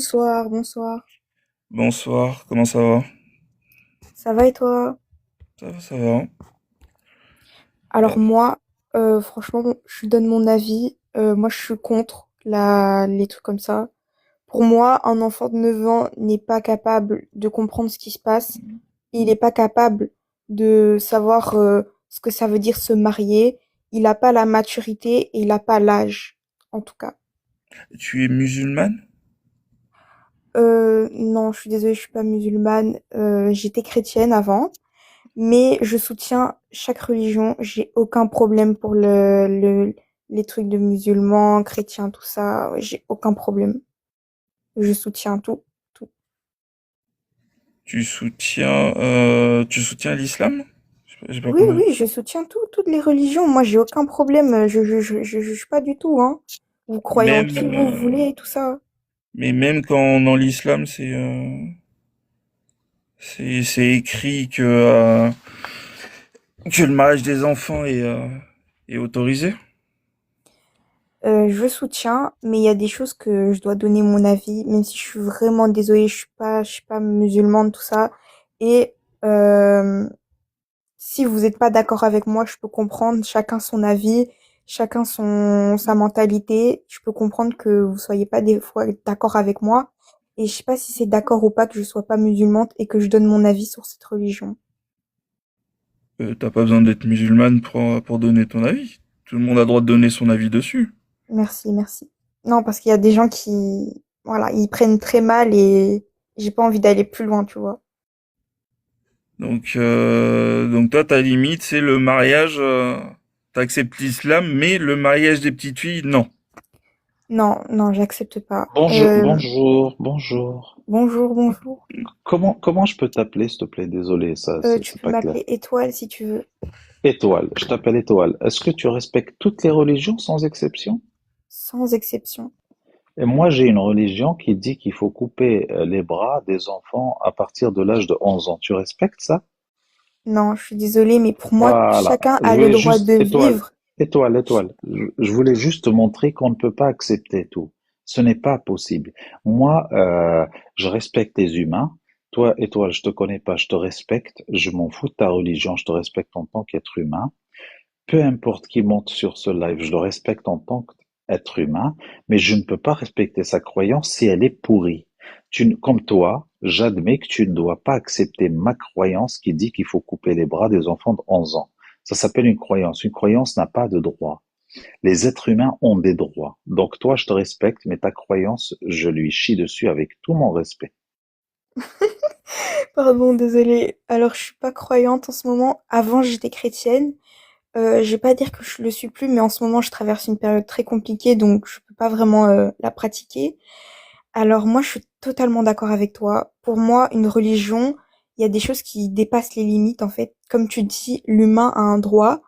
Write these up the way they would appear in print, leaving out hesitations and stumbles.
Bonsoir, bonsoir. Bonsoir, comment ça va? Ça va et toi? Ça va, ça va. Alors Euh, moi, franchement, je donne mon avis. Moi, je suis contre les trucs comme ça. Pour moi, un enfant de 9 ans n'est pas capable de comprendre ce qui se passe. Il n'est pas capable de savoir ce que ça veut dire se marier. Il n'a pas la maturité et il n'a pas l'âge, en tout cas. Tu es musulmane? Non, je suis désolée, je suis pas musulmane. J'étais chrétienne avant. Mais je soutiens chaque religion. J'ai aucun problème pour les trucs de musulmans, chrétiens, tout ça. J'ai aucun problème. Je soutiens tout, tout. Tu soutiens l'islam? J'ai pas Oui, compris. oui, je soutiens tout, toutes les religions. Moi, j'ai aucun problème. Je juge pas du tout, hein. Vous croyez en Même, qui vous voulez, tout ça. mais même quand dans l'islam c'est écrit que le mariage des enfants est autorisé. Je soutiens, mais il y a des choses que je dois donner mon avis, même si je suis vraiment désolée, je suis pas musulmane, tout ça. Et euh, si vous n'êtes pas d'accord avec moi, je peux comprendre, chacun son avis, chacun sa mentalité. Je peux comprendre que vous soyez pas des fois d'accord avec moi. Et je sais pas si c'est d'accord ou pas que je sois pas musulmane et que je donne mon avis sur cette religion. T'as pas besoin d'être musulmane pour donner ton avis. Tout le monde a le droit de donner son avis dessus. Merci, merci. Non, parce qu'il y a des gens qui, voilà, ils prennent très mal et j'ai pas envie d'aller plus loin, tu vois. Donc toi, ta limite, c'est le mariage. T'acceptes l'islam, mais le mariage des petites filles, non. Non, non, j'accepte pas. Bonjour, bonjour, bonjour. Bonjour, bonjour. Comment je peux t'appeler, s'il te plaît? Désolé, ça, Tu c'est peux pas clair. m'appeler Étoile si tu veux, Étoile, je t'appelle Étoile. Est-ce que tu respectes toutes les religions sans exception? sans exception. Et moi, j'ai une religion qui dit qu'il faut couper les bras des enfants à partir de l'âge de 11 ans. Tu respectes ça? Non, je suis désolée, mais pour moi, Voilà. chacun Je a le voulais droit de juste, Étoile, vivre. Étoile, Ch- Étoile. Je voulais juste te montrer qu'on ne peut pas accepter tout. Ce n'est pas possible. Moi, je respecte les humains. Toi, Étoile, je te connais pas, je te respecte. Je m'en fous de ta religion, je te respecte en tant qu'être humain. Peu importe qui monte sur ce live, je le respecte en tant qu'être humain, mais je ne peux pas respecter sa croyance si elle est pourrie. Comme toi, j'admets que tu ne dois pas accepter ma croyance qui dit qu'il faut couper les bras des enfants de 11 ans. Ça s'appelle une croyance. Une croyance n'a pas de droit. Les êtres humains ont des droits. Donc toi, je te respecte, mais ta croyance, je lui chie dessus avec tout mon respect. Pardon, désolée. Alors, je suis pas croyante en ce moment. Avant, j'étais chrétienne. Je vais pas dire que je le suis plus, mais en ce moment, je traverse une période très compliquée, donc je peux pas vraiment la pratiquer. Alors moi, je suis totalement d'accord avec toi. Pour moi, une religion, il y a des choses qui dépassent les limites, en fait. Comme tu dis, l'humain a un droit.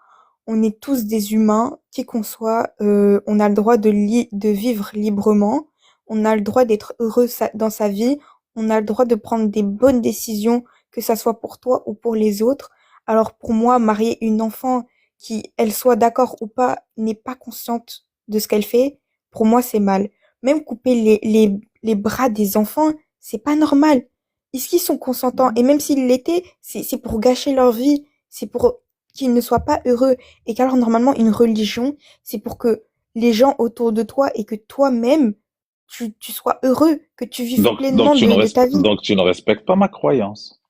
On est tous des humains, qui qu'on soit. On a le droit de vivre librement. On a le droit d'être heureux dans sa vie. On a le droit de prendre des bonnes décisions, que ça soit pour toi ou pour les autres. Alors pour moi, marier une enfant qui, elle soit d'accord ou pas, n'est pas consciente de ce qu'elle fait, pour moi, c'est mal. Même couper les bras des enfants, c'est pas normal. Est-ce qu'ils sont consentants? Et même s'ils l'étaient, c'est pour gâcher leur vie, c'est pour qu'ils ne soient pas heureux. Et qu'alors, normalement, une religion, c'est pour que les gens autour de toi et que toi-même, tu sois heureux, que tu vives pleinement de ta vie. Donc tu ne respectes pas ma croyance.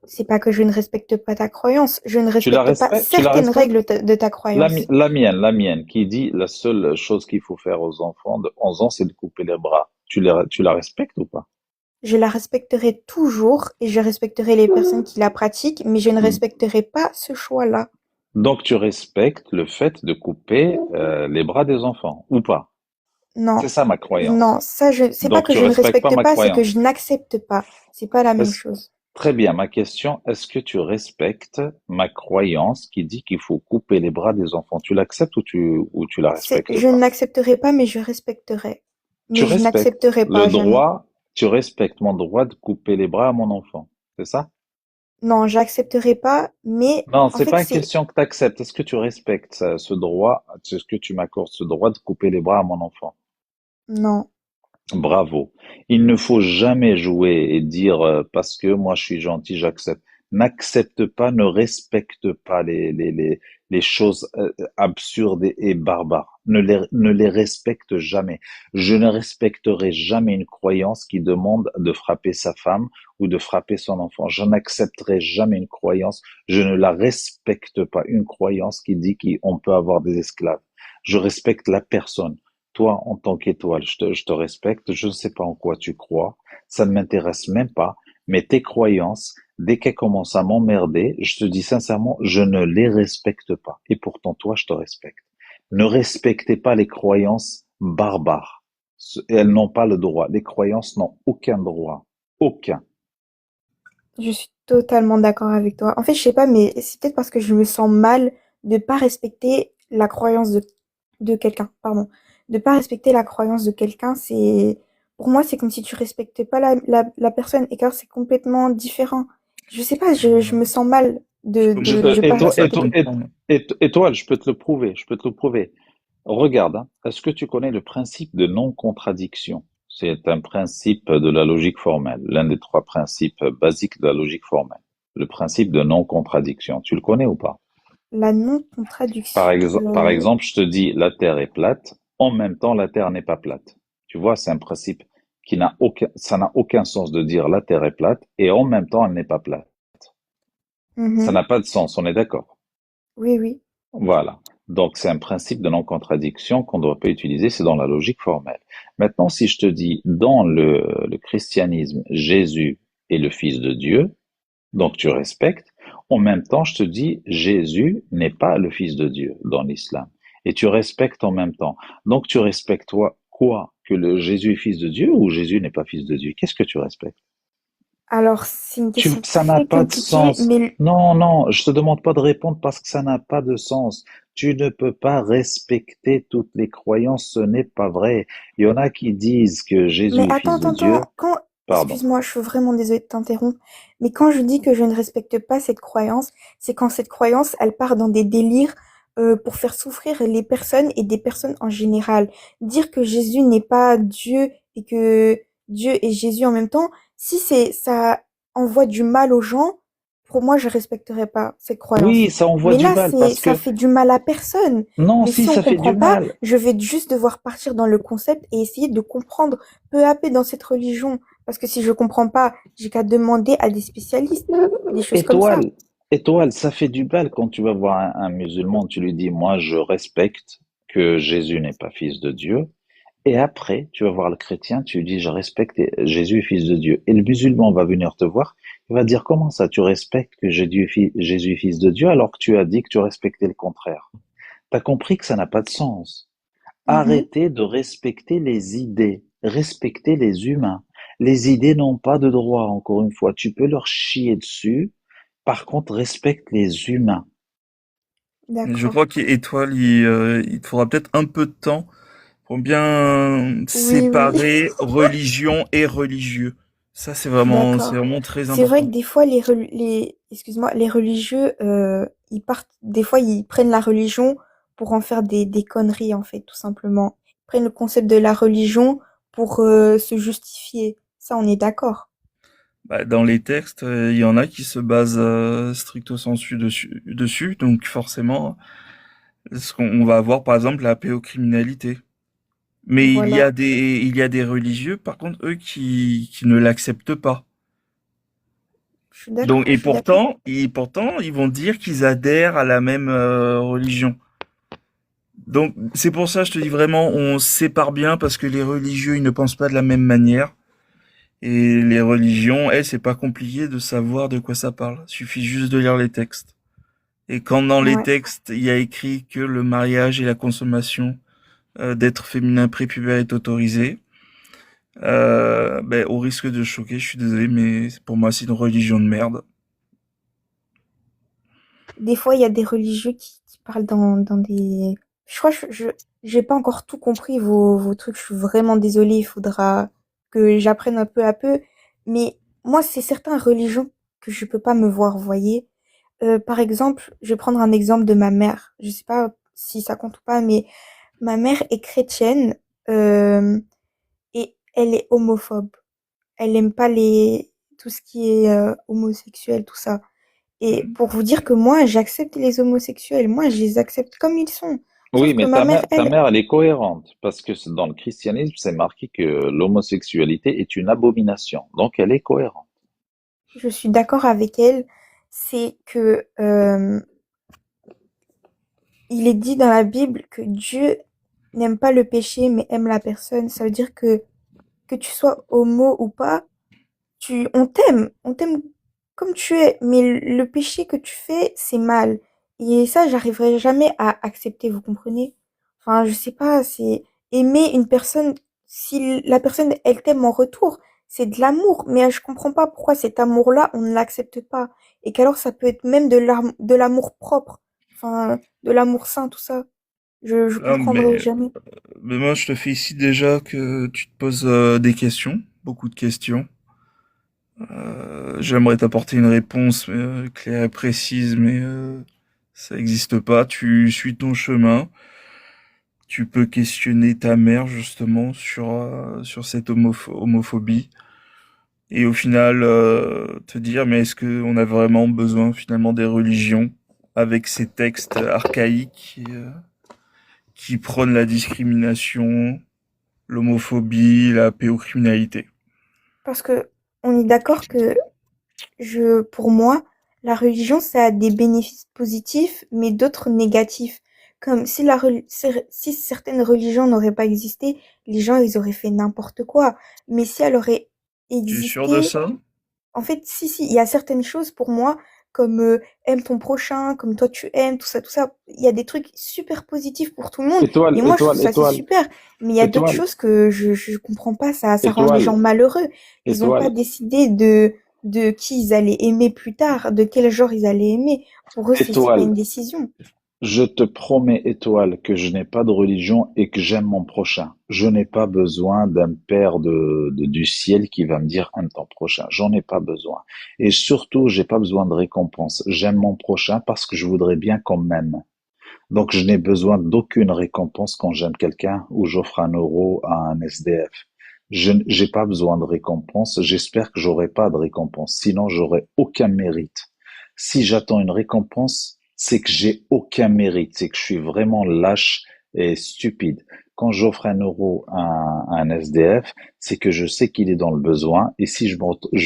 C'est pas que je ne respecte pas ta croyance, je ne Tu la respecte pas respectes? Tu la certaines respectes? règles de ta croyance. La mienne, qui dit la seule chose qu'il faut faire aux enfants de 11 ans, c'est de couper les bras. Tu la respectes ou pas? Je la respecterai toujours et je respecterai les personnes qui la pratiquent, mais je ne respecterai pas ce choix-là. Donc tu respectes le fait de couper les bras des enfants, ou pas? Non, C'est ça ma non, croyance. c'est pas Donc que tu je ne respectes pas respecte ma pas, c'est que je croyance. n'accepte pas. C'est pas la même Est-ce- chose. Très bien, ma question, est-ce que tu respectes ma croyance qui dit qu'il faut couper les bras des enfants? Tu l'acceptes ou tu la respectes Je pas? n'accepterai pas, mais je respecterai. Tu Mais je respectes n'accepterai le pas, jamais. droit, tu respectes mon droit de couper les bras à mon enfant. C'est ça? Non, j'accepterai pas, mais Non, en c'est fait, pas une c'est, question que tu acceptes. Est-ce que tu respectes ce droit? Est-ce que tu m'accordes ce droit de couper les bras à mon enfant? non. Bravo. Il ne faut jamais jouer et dire parce que moi je suis gentil, j'accepte. N'accepte pas, ne respecte pas les choses absurdes et barbares. Ne les respecte jamais. Je ne respecterai jamais une croyance qui demande de frapper sa femme ou de frapper son enfant. Je n'accepterai jamais une croyance. Je ne la respecte pas. Une croyance qui dit qu'on peut avoir des esclaves. Je respecte la personne. Toi, en tant qu'étoile, je te respecte, je ne sais pas en quoi tu crois, ça ne m'intéresse même pas, mais tes croyances, dès qu'elles commencent à m'emmerder, je te dis sincèrement, je ne les respecte pas. Et pourtant, toi, je te respecte. Ne respectez pas les croyances barbares. Elles n'ont pas le droit. Les croyances n'ont aucun droit. Aucun. Je suis totalement d'accord avec toi. En fait, je sais pas, mais c'est peut-être parce que je me sens mal de pas respecter la croyance de quelqu'un, pardon. De pas respecter la croyance de quelqu'un, c'est, pour moi, c'est comme si tu respectais pas la personne, et car c'est complètement différent. Je sais pas, je me sens mal Je peux de pas commencer à respecter. comprendre. Étoile, je peux te le prouver, je peux te le prouver. Regarde, hein, est-ce que tu connais le principe de non-contradiction? C'est un principe de la logique formelle, l'un des trois principes basiques de la logique formelle. Le principe de non-contradiction. Tu le connais ou pas? La non-contradiction. Par exemple, je te dis la Terre est plate, en même temps la Terre n'est pas plate. Tu vois, c'est un principe qui ça n'a aucun sens de dire la Terre est plate et en même temps elle n'est pas plate. Ça Mhm. n'a pas de sens, on est d'accord. Oui, oui. Voilà. Donc, c'est un principe de non-contradiction qu'on ne doit pas utiliser, c'est dans la logique formelle. Maintenant, si je te dis, dans le christianisme, Jésus est le Fils de Dieu, donc tu respectes. En même temps, je te dis, Jésus n'est pas le Fils de Dieu dans l'islam. Et tu respectes en même temps. Donc, tu respectes toi quoi? Que le Jésus est Fils de Dieu ou Jésus n'est pas Fils de Dieu? Qu'est-ce que tu respectes? Alors, c'est une question Ça n'a très pas de compliquée, sens. mais Non, non, je te demande pas de répondre parce que ça n'a pas de sens. Tu ne peux pas respecter toutes les croyances, ce n'est pas vrai. Il y en a qui disent que Mais Jésus est attends, fils de attends, attends. Dieu. Quand, Pardon. excuse-moi, je suis vraiment désolée de t'interrompre. Mais quand je dis que je ne respecte pas cette croyance, c'est quand cette croyance, elle part dans des délires pour faire souffrir les personnes et des personnes en général. Dire que Jésus n'est pas Dieu et que Dieu est Jésus en même temps, si ça envoie du mal aux gens, pour moi, je respecterai pas cette croyance. Oui, ça envoie Mais du là, mal parce ça que fait du mal à personne. non, Mais si si on ça fait du comprend pas, mal. je vais juste devoir partir dans le concept et essayer de comprendre peu à peu dans cette religion. Parce que si je comprends pas, j'ai qu'à demander à des spécialistes, des choses comme ça. Étoile, étoile, ça fait du mal quand tu vas voir un musulman, tu lui dis, moi, je respecte que Jésus n'est pas fils de Dieu. Et après, tu vas voir le chrétien, tu lui dis, je respecte Jésus est fils de Dieu. Et le musulman va venir te voir, il va dire, comment ça, tu respectes que Jésus est fils de Dieu alors que tu as dit que tu respectais le contraire? T'as compris que ça n'a pas de sens. Mhm. Arrêtez de respecter les idées, respectez les humains. Les idées n'ont pas de droit, encore une fois. Tu peux leur chier dessus. Par contre, respecte les humains. Et je D'accord. crois qu'Étoile, il te faudra peut-être un peu de temps pour bien Oui, oui, séparer religion et religieux. Ça, je suis c'est d'accord. vraiment très C'est vrai important. que des fois, excuse-moi, les religieux, ils partent, des fois, ils prennent la religion pour en faire des conneries, en fait, tout simplement. Ils prennent le concept de la religion pour se justifier. Ça, on est d'accord. Bah, dans les textes, il y en a qui se basent stricto sensu dessus, donc forcément, ce qu'on va avoir par exemple la pédocriminalité. Mais Voilà. il y a des religieux, par contre, eux qui ne l'acceptent pas. Je suis d'accord, Donc, je suis d'accord. pourtant, ils vont dire qu'ils adhèrent à la même religion. Donc, c'est pour ça, je te dis vraiment, on sépare bien parce que les religieux, ils ne pensent pas de la même manière. Et les religions, elles, c'est pas compliqué de savoir de quoi ça parle. Il suffit juste de lire les textes. Et quand dans les Ouais. textes, il y a écrit que le mariage et la consommation d'êtres féminins prépubères est autorisé, ben, au risque de choquer, je suis désolé, mais pour moi, c'est une religion de merde. Des fois, il y a des religieux qui parlent dans des... Je crois que j'ai pas encore tout compris vos trucs. Je suis vraiment désolée. Il faudra que j'apprenne un peu à peu. Mais moi, c'est certaines religions que je peux pas me voir, vous voyez. Par exemple, je vais prendre un exemple de ma mère. Je sais pas si ça compte ou pas, mais ma mère est chrétienne. euh, et elle est homophobe. Elle aime pas tout ce qui est homosexuel, tout ça. Et Mhm. pour vous dire que moi, j'accepte les homosexuels. Moi, je les accepte comme ils sont. Oui, Sauf que mais ma mère, ta elle, mère, elle est cohérente parce que dans le christianisme, c'est marqué que l'homosexualité est une abomination. Donc, elle est cohérente. je suis d'accord avec elle, c'est que il est dit dans la Bible que Dieu n'aime pas le péché, mais aime la personne. Ça veut dire que tu sois homo ou pas, on t'aime comme tu es, mais le péché que tu fais, c'est mal. Et ça, j'arriverai jamais à accepter, vous comprenez? Enfin, je sais pas, c'est aimer une personne, si la personne, elle t'aime en retour, c'est de l'amour, mais je comprends pas pourquoi cet amour-là, on ne l'accepte pas. Et qu'alors, ça peut être même de l'amour propre, enfin, de l'amour sain, tout ça. Je Ah, comprendrai jamais. mais moi, je te félicite déjà que tu te poses des questions, beaucoup de questions. J'aimerais t'apporter une réponse claire et précise, mais ça n'existe pas. Tu suis ton chemin. Tu peux questionner ta mère justement sur cette homophobie. Et au final, te dire, mais est-ce qu'on a vraiment besoin finalement des religions avec ces textes archaïques qui prônent la discrimination, l'homophobie, la pédocriminalité? Parce que on est d'accord que pour moi, la religion, ça a des bénéfices positifs, mais d'autres négatifs. Comme si certaines religions n'auraient pas existé, les gens, ils auraient fait n'importe quoi. Mais si elle aurait Tu es sûr de existé, ça? en fait, si, il y a certaines choses pour moi, comme aime ton prochain, comme toi tu aimes, tout ça. Il y a des trucs super positifs pour tout le monde. Étoile, Et moi, je trouve étoile, ça c'est étoile, super. Mais il y a d'autres étoile, choses que je comprends pas. Ça rend les gens étoile, malheureux. Ils ont pas étoile, décidé de qui ils allaient aimer plus tard, de quel genre ils allaient aimer. Pour eux, c'est pas étoile. une décision. Je te promets, Étoile, que je n'ai pas de religion et que j'aime mon prochain. Je n'ai pas besoin d'un père du ciel qui va me dire aime ton prochain. J'en ai pas besoin. Et surtout, j'ai pas besoin de récompense. J'aime mon prochain parce que je voudrais bien qu'on m'aime. Donc, je n'ai besoin d'aucune récompense quand j'aime quelqu'un ou j'offre 1 euro à un SDF. Je j'ai pas besoin de récompense. J'espère que j'aurai pas de récompense. Sinon, j'aurai aucun mérite. Si j'attends une récompense, c'est que j'ai aucun mérite. C'est que je suis vraiment lâche et stupide. Quand j'offre 1 euro à un SDF, c'est que je sais qu'il est dans le besoin et si je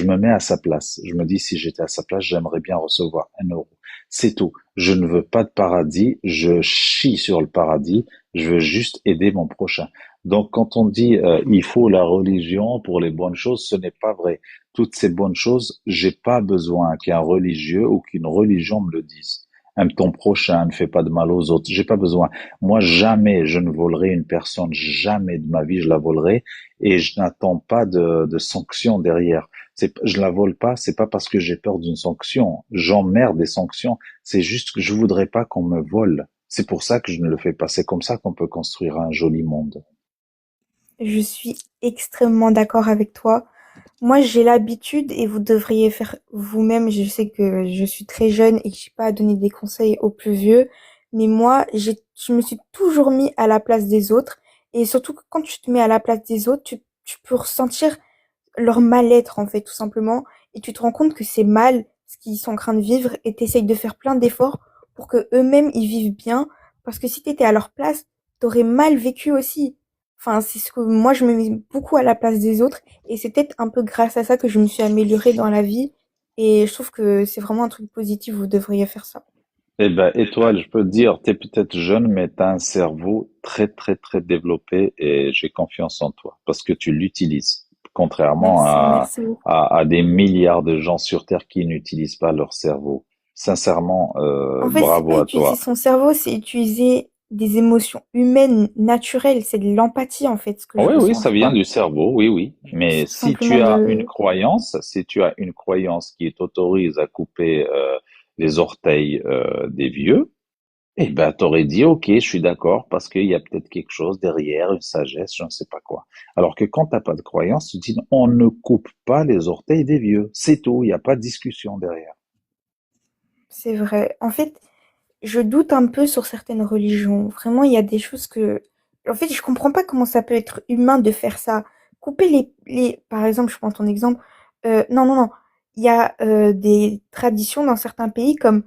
me mets à sa place. Je me dis, si j'étais à sa place, j'aimerais bien recevoir 1 euro. C'est tout. Je ne veux pas de paradis, je chie sur le paradis, je veux juste aider mon prochain. Donc quand on dit il faut la religion pour les bonnes choses, ce n'est pas vrai. Toutes ces bonnes choses, j'ai pas besoin qu'un religieux ou qu'une religion me le dise. Aime ton prochain, ne fais pas de mal aux autres. J'ai pas besoin. Moi, jamais je ne volerai une personne, jamais de ma vie je la volerai, et je n'attends pas de sanctions derrière. Je la vole pas, c'est pas parce que j'ai peur d'une sanction. J'emmerde des sanctions. C'est juste que je voudrais pas qu'on me vole. C'est pour ça que je ne le fais pas. C'est comme ça qu'on peut construire un joli monde. Je suis extrêmement d'accord avec toi. Moi, j'ai l'habitude, et vous devriez faire vous-même, je sais que je suis très jeune et que j'ai pas à donner des conseils aux plus vieux, mais moi, je me suis toujours mis à la place des autres, et surtout que quand tu te mets à la place des autres, tu peux ressentir leur mal-être, en fait, tout simplement, et tu te rends compte que c'est mal ce qu'ils sont en train de vivre, et t'essayes de faire plein d'efforts pour que eux-mêmes ils vivent bien, parce que si t'étais à leur place, t'aurais mal vécu aussi. Enfin, c'est ce que moi je me mets beaucoup à la place des autres, et c'est peut-être un peu grâce à ça que je me suis améliorée dans la vie, et je trouve que c'est vraiment un truc positif, vous devriez faire ça. Eh ben, Étoile, je peux te dire, t'es peut-être jeune, mais t'as un cerveau très, très, très développé et j'ai confiance en toi parce que tu l'utilises. Contrairement Merci, merci beaucoup. à des milliards de gens sur Terre qui n'utilisent pas leur cerveau. Sincèrement, En fait, c'est pas bravo à utiliser toi. son cerveau, c'est utiliser des émotions humaines naturelles, c'est de l'empathie en fait, ce que je Oui, oui, ressens, ça je vient crois. du cerveau, oui, oui. Mais C'est tout simplement si tu as une croyance qui t'autorise à couper les orteils des vieux, eh ben, t'aurais dit, ok, je suis d'accord, parce qu'il y a peut-être quelque chose derrière, une sagesse, je ne sais pas quoi. Alors que quand t'as pas de croyance, tu dis, on ne coupe pas les orteils des vieux. C'est tout, il n'y a pas de discussion derrière. c'est vrai. En fait, je doute un peu sur certaines religions. Vraiment, il y a des choses que... En fait, je comprends pas comment ça peut être humain de faire ça. couper par exemple, je prends ton exemple, non, non, non, il y a des traditions dans certains pays comme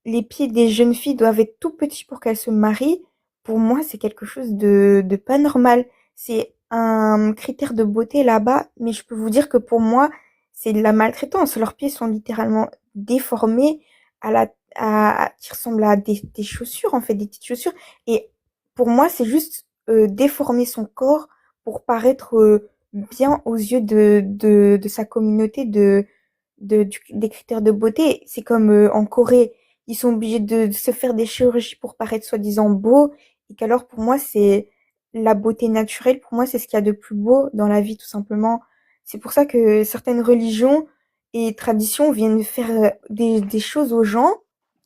les pieds des jeunes filles doivent être tout petits pour qu'elles se marient. Pour moi, c'est quelque chose de pas normal. C'est un critère de beauté là-bas, mais je peux vous dire que pour moi, c'est de la maltraitance. Leurs pieds sont littéralement déformés qui ressemblent à des chaussures, en fait, des petites chaussures. Et pour moi, c'est juste déformer son corps pour paraître bien aux yeux de sa communauté des critères de beauté. C'est comme en Corée, ils sont obligés de se faire des chirurgies pour paraître soi-disant beaux, et qu'alors pour moi, c'est la beauté naturelle, pour moi, c'est ce qu'il y a de plus beau dans la vie, tout simplement. C'est pour ça que certaines religions et traditions viennent faire des choses aux gens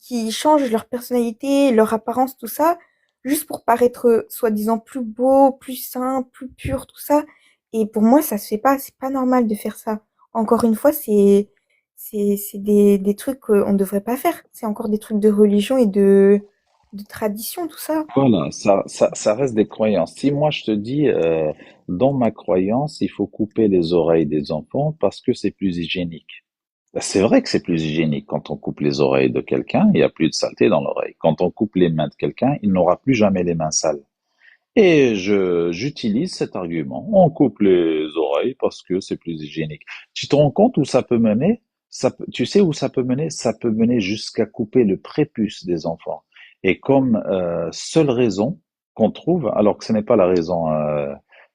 qui changent leur personnalité, leur apparence, tout ça, juste pour paraître soi-disant plus beau, plus sain, plus pur, tout ça. Et pour moi, ça se fait pas, c'est pas normal de faire ça. Encore une fois, c'est des trucs qu'on ne devrait pas faire. C'est encore des trucs de religion et de tradition, tout ça. Voilà, ça reste des croyances. Si moi je te dis, dans ma croyance, il faut couper les oreilles des enfants parce que c'est plus hygiénique. Ben, c'est vrai que c'est plus hygiénique. Quand on coupe les oreilles de quelqu'un, il n'y a plus de saleté dans l'oreille. Quand on coupe les mains de quelqu'un, il n'aura plus jamais les mains sales. Et j'utilise cet argument. On coupe les oreilles parce que c'est plus hygiénique. Tu te rends compte où ça peut mener? Tu sais où ça peut mener? Ça peut mener jusqu'à couper le prépuce des enfants. Et comme seule raison qu'on trouve, alors que ce n'est pas la raison,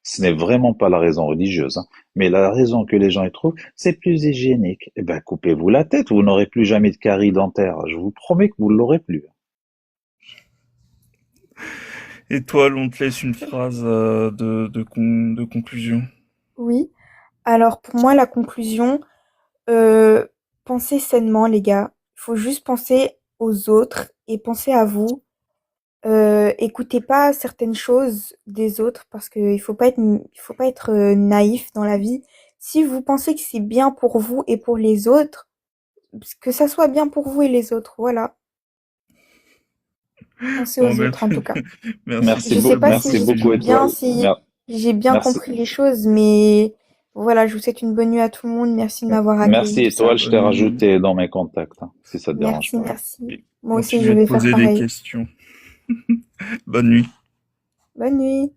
ce n'est vraiment pas la raison religieuse, hein, mais la raison que les gens y trouvent, c'est plus hygiénique. Eh ben, coupez-vous la tête, vous n'aurez plus jamais de carie dentaire. Je vous promets que vous ne l'aurez plus. Étoile, on te laisse une phrase de conclusion. Oui. Alors pour moi, la conclusion, euh, pensez sainement, les gars. Il faut juste penser aux autres et penser à vous. Écoutez pas certaines choses des autres parce il faut pas être naïf dans la vie. Si vous pensez que c'est bien pour vous et pour les autres, que ça soit bien pour vous et les autres, voilà. Pensez Bon, aux ben, autres en tout cas. merci Je pour sais cette pas si Merci j'ai dit beaucoup, conclusion. bien, Étoile. si j'ai bien Merci. compris les choses, mais voilà, je vous souhaite une bonne nuit à tout le monde. Merci de m'avoir accueilli, Merci, tout ça. Étoile. Je t'ai Bonne nuit. rajouté dans mes contacts, hein, si ça te dérange Merci, pas. merci. Et Moi aussi, je continue à te vais faire poser des pareil. questions. Bonne nuit. Bonne nuit.